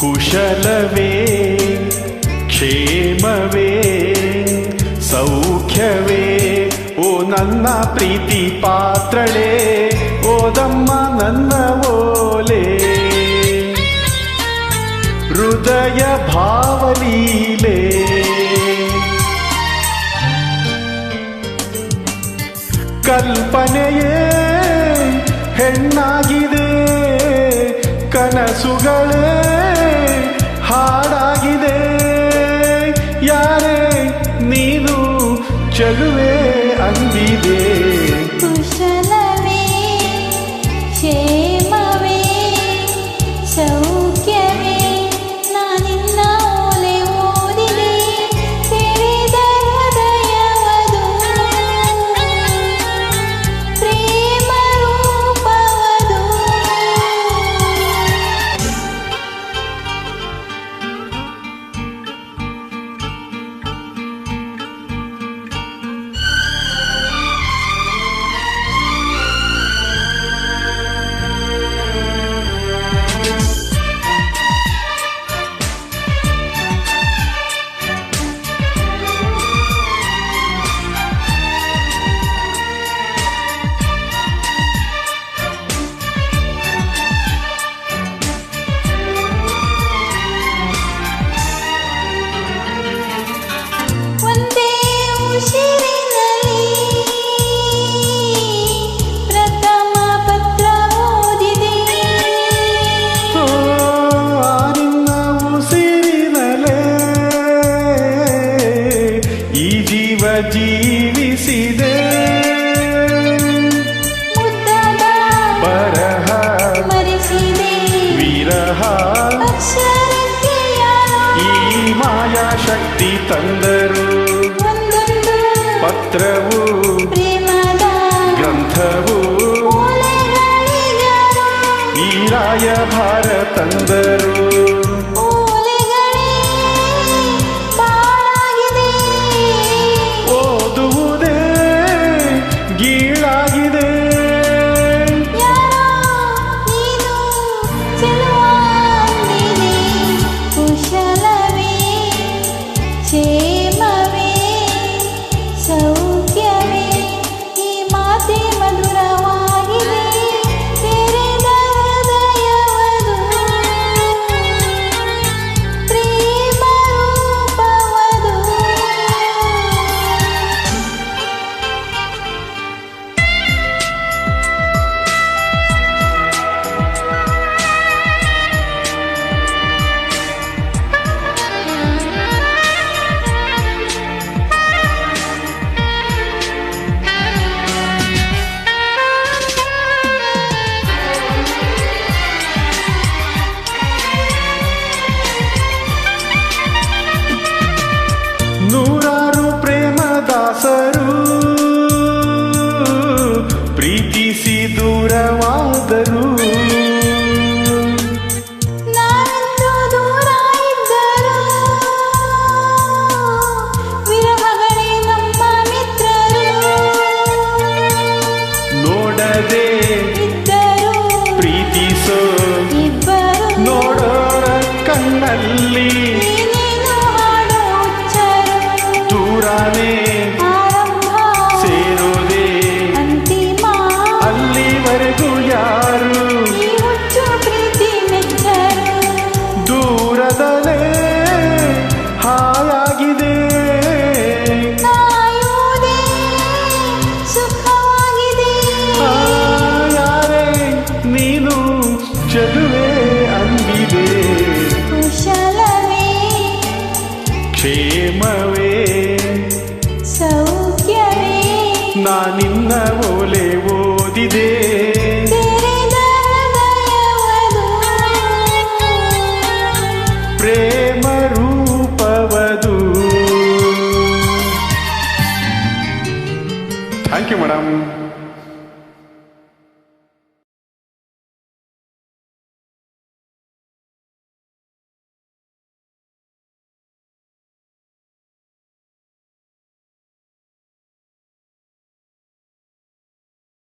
ಕುಶಲವೇ ಕ್ಷೇಮವೇ ಸೌಖ್ಯವೇ ಓ ನನ್ನ ಪ್ರೀತಿ ಪಾತ್ರಳೇ ಓದಮ್ಮ ನನ್ನ ಓಲೆ ಹೃದಯ ಭಾವಲೀಲೆ ಕಲ್ಪನೆಯೇ ಹೆಣ್ಣಾಗಿದೆ ಕನಸುಗಳೇ ಹಾಡಾಗಿದೆ ಯಾರೇ ನೀನು ಚೆಲುವೆ ಅಂದಿದೆ ಕುಶಲವೇ ಕ್ಷೇಮವೇ ಸೌಖ್ಯವೇ ನಾನಿನ್ನ ಓಲೆ ಓದಿದೆ ತೆರೆದ ಹೃದಯವದು ಪ್ರೇಮ ರೂಪವದು ಪ್ರಥಮ ಪತ್ರ ಓದಿದೆ ನಿನ್ನ ಉಸಿರಿನಲೇ ಈ ಜೀವ ಜೀವಿಸಿದೆ ಮುದ್ದದ ಬರಹ ಮರೆಸಿದೆ ವಿರಹ ಅಕ್ಷರಕ್ಕೆ ಯಾರೋ ಈ ಮಾಯಾ ಶಕ್ತಿ ತಂದರು ಒಂದೊಂದು ಪತ್ರವು ಪ್ರೇಮದ ಗ್ರಂಥವು ಓಲೆಗಳಿಗ್ಯಾರೋ ಈ ರಾಯಭಾರ ತಂದರು ಓಲೆಗಳೇ ಬಾಳಾಗಿದೆ ಓದುವುದೇ ಗೀಳಾಗಿದೆ ಯಾರೋ ನೀನು ಚೆಲುವ ಅಂದಿದೆ ಕುಶಲವೇ ಕ್ಷೇಮವೇ ಸೌಖ್ಯವೇ ಈ ಮಾತೆ ಮಧುರವಾಗಿದೆ ತೆರೆದ ಹೃದಯವದು ಪ್ರೇಮ ರೂಪವದು ನೂರಾರು ಪ್ರೇಮದಾಸರು ಪ್ರೀತಿಸಿ ದೂರವಾದರು ನಾವೆಂದು ದೂರ ಇದ್ದರು ವಿರಹಗಳೇ ನಮ್ಮ ಮಿತ್ರರು ನೋಡದೆ ಇದ್ದರು ಪ್ರೀತಿಸೋ ಇಬ್ಬರು ನೋಡೋರ ಕಣ್ಣಲ್ಲಿ ನೀನೇನು ಹಾಡು ಹುಚ್ಚರು ದೂರಾನೇ ಆರಂಭ ಸೇರೋದೆ ಅಂತಿಮ ಅಲ್ಲಿವರೆಗೂ ಯಾರು ಈ ಹುಚ್ಚು ಪ್ರೀತಿ ಮೆಚ್ಚರು ದೂರದಲೇ ಹಾಯಾಗಿದೆ ಕಾಯುವುದೇ ಸುಖವಾಗಿದೆ ಯಾರೇ ನೀನು ಚೆಲುವೆ ಅಂದಿದೆ ಕುಶಲವೇ ಕ್ಷೇಮವೇ ಸೌಖ್ಯವೇ ನಾನಿನ್ನ ಓಲೆ ಓದಿದೆ ತೆರೆದ ಹೃದಯವದು ಪ್ರೇಮ ರೂಪವದು. Thank you madam.